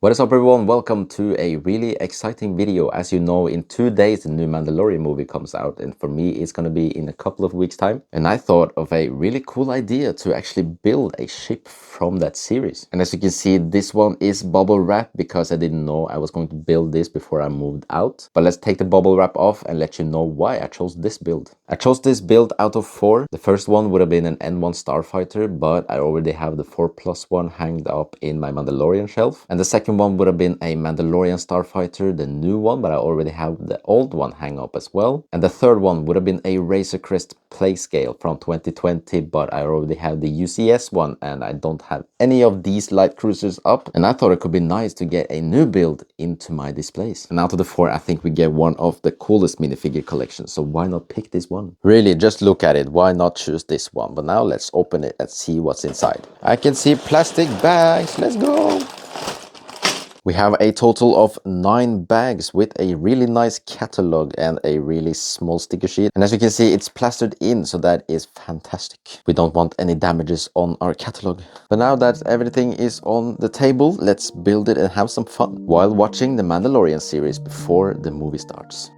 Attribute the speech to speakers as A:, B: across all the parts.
A: What is up everyone, welcome to a really exciting video. As you know, in 2 days the new Mandalorian movie comes out, and for me it's gonna be in a couple of weeks time. And I thought of a really cool idea to actually build a ship from that series. And as you can see, this one is bubble wrap because I didn't know I was going to build this before I moved out. But let's take the bubble wrap off and let you know why I chose this build. I chose this build out of 4. The first one would have been an N1 Starfighter, but I already have the 4+1 hanged up in my Mandalorian shelf. And the second one would have been a Mandalorian Starfighter, the new one, but I already have the old one hang up as well. And the third one would have been a Razor Crest Playscale from 2020, but I already have the UCS one and I don't have any of these light cruisers up. And I thought it could be nice to get a new build into my displays. And out of the 4, I think we get one of the coolest minifigure collections, so why not pick this one? Really, just look at it, why not choose this one? But now let's open it and see what's inside. I can see plastic bags, let's go! We have a total of 9 bags with a really nice catalog and a really small sticker sheet. And as you can see, it's plastered in, so that is fantastic. We don't want any damages on our catalog. But now that everything is on the table, let's build it and have some fun while watching the Mandalorian series before the movie starts.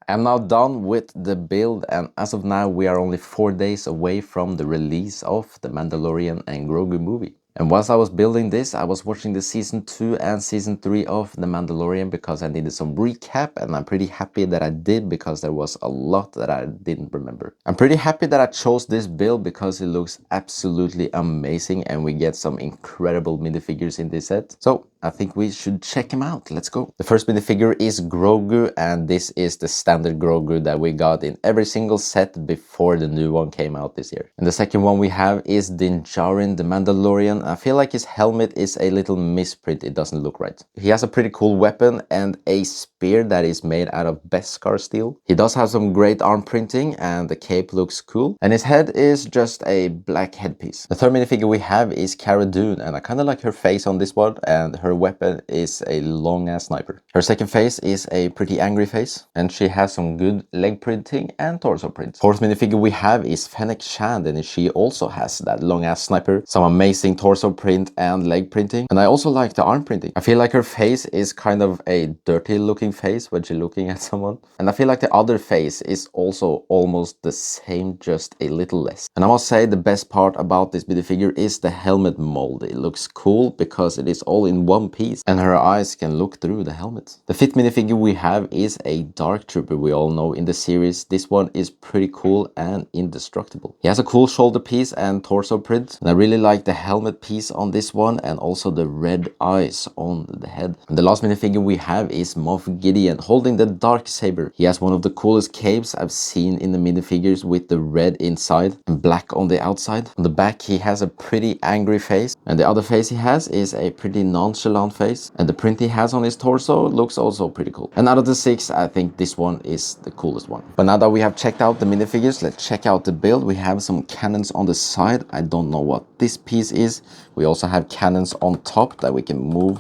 A: I'm now done with the build, and as of now we are only 4 days away from the release of the Mandalorian and Grogu movie. And whilst I was building this, I was watching the season 2 and season 3 of The Mandalorian because I needed some recap, and I'm pretty happy that I did because there was a lot that I didn't remember. I'm pretty happy that I chose this build because it looks absolutely amazing and we get some incredible minifigures in this set. So I think we should check them out. Let's go. The first minifigure is Grogu, and this is the standard Grogu that we got in every single set before the new one came out this year. And the second one we have is Din Djarin, the Mandalorian. I feel like his helmet is a little misprint. It doesn't look right. He has a pretty cool weapon and a spear that is made out of Beskar steel. He does have some great arm printing and the cape looks cool. And his head is just a black headpiece. The third minifigure we have is Cara Dune, and I kind of like her face on this one, and her weapon is a long ass sniper. Her second face is a pretty angry face, and she has some good leg printing and torso print. Fourth minifigure we have is Fennec Shand, and she also has that long ass sniper, some amazing torso print and leg printing, and I also like the arm printing. I feel like her face is kind of a dirty looking face when she's looking at someone, and I feel like the other face is also almost the same, just a little less. And I must say the best part about this minifigure is the helmet mold. It looks cool because it is all in one piece and her eyes can look through the helmet. The fifth minifigure we have is a Dark Trooper. We all know in the series this one is pretty cool and indestructible. He has a cool shoulder piece and torso print, and I really like the helmet piece on this one and also the red eyes on the head. And the last minifigure we have is Moff Gideon holding the dark saber. He has one of the coolest capes I've seen in the minifigures with the red inside and black on the outside. On the back he has a pretty angry face, and the other face he has is a pretty nonchalant face, and the print he has on his torso looks also pretty cool. And out of the 6, I think this one is the coolest one. But now that we have checked out the minifigures, let's check out the build. We have some cannons on the side. I don't know what this piece is. We also have cannons on top that we can move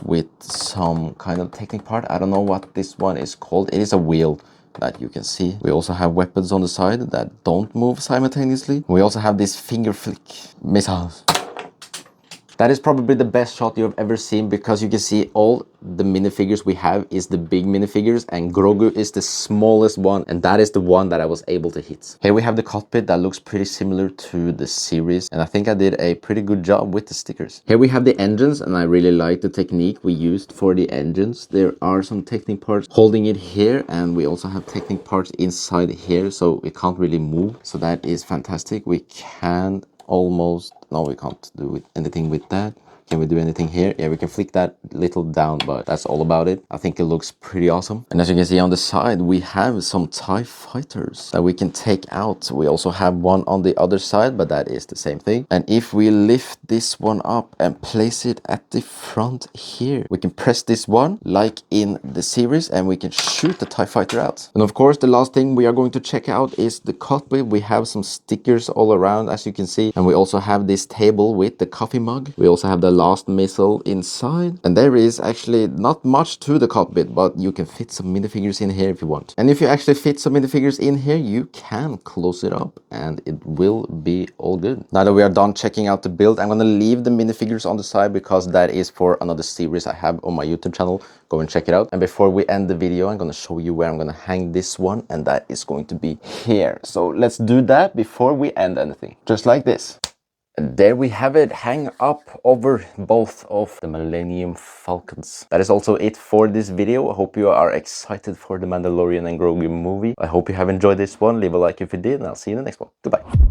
A: with some kind of technic part. I don't know what this one is called. It is a wheel that you can see. We also have weapons on the side that don't move simultaneously. We also have this finger flick missiles. That is probably the best shot you've ever seen because you can see all the minifigures we have is the big minifigures and Grogu is the smallest one, and that is the one that I was able to hit. Here we have the cockpit that looks pretty similar to the series, and I think I did a pretty good job with the stickers. Here we have the engines, and I really like the technique we used for the engines. There are some technic parts holding it here, and we also have technic parts inside here, so it can't really move. So that is fantastic. We can almost, no, we can't do anything with that. Can we do anything here? Yeah, we can flick that little down, but that's all about it. I think it looks pretty awesome. And as you can see on the side, we have some TIE fighters that we can take out. We also have one on the other side, but that is the same thing. And if we lift this one up and place it at the front here, we can press this one like in the series and we can shoot the TIE fighter out. And of course, the last thing we are going to check out is the cockpit. We have some stickers all around, as you can see. And we also have this table with the coffee mug. We also have the last missile inside, and there is actually not much to the cockpit, but you can fit some minifigures in here if you want. And if you actually fit some minifigures in here, you can close it up and it will be all good. Now that we are done checking out the build, I'm gonna leave the minifigures on the side because that is for another series I have on my YouTube channel. Go and check it out. And before we end the video, I'm gonna show you where I'm gonna hang this one, and that is going to be here. So let's do that before we end anything, just like this. There we have it, hang up over both of the Millennium Falcons. That is also it for this video. I hope you are excited for the Mandalorian and Grogu movie. I hope you have enjoyed this one. Leave a like if you did, and I'll see you in the next one. Goodbye.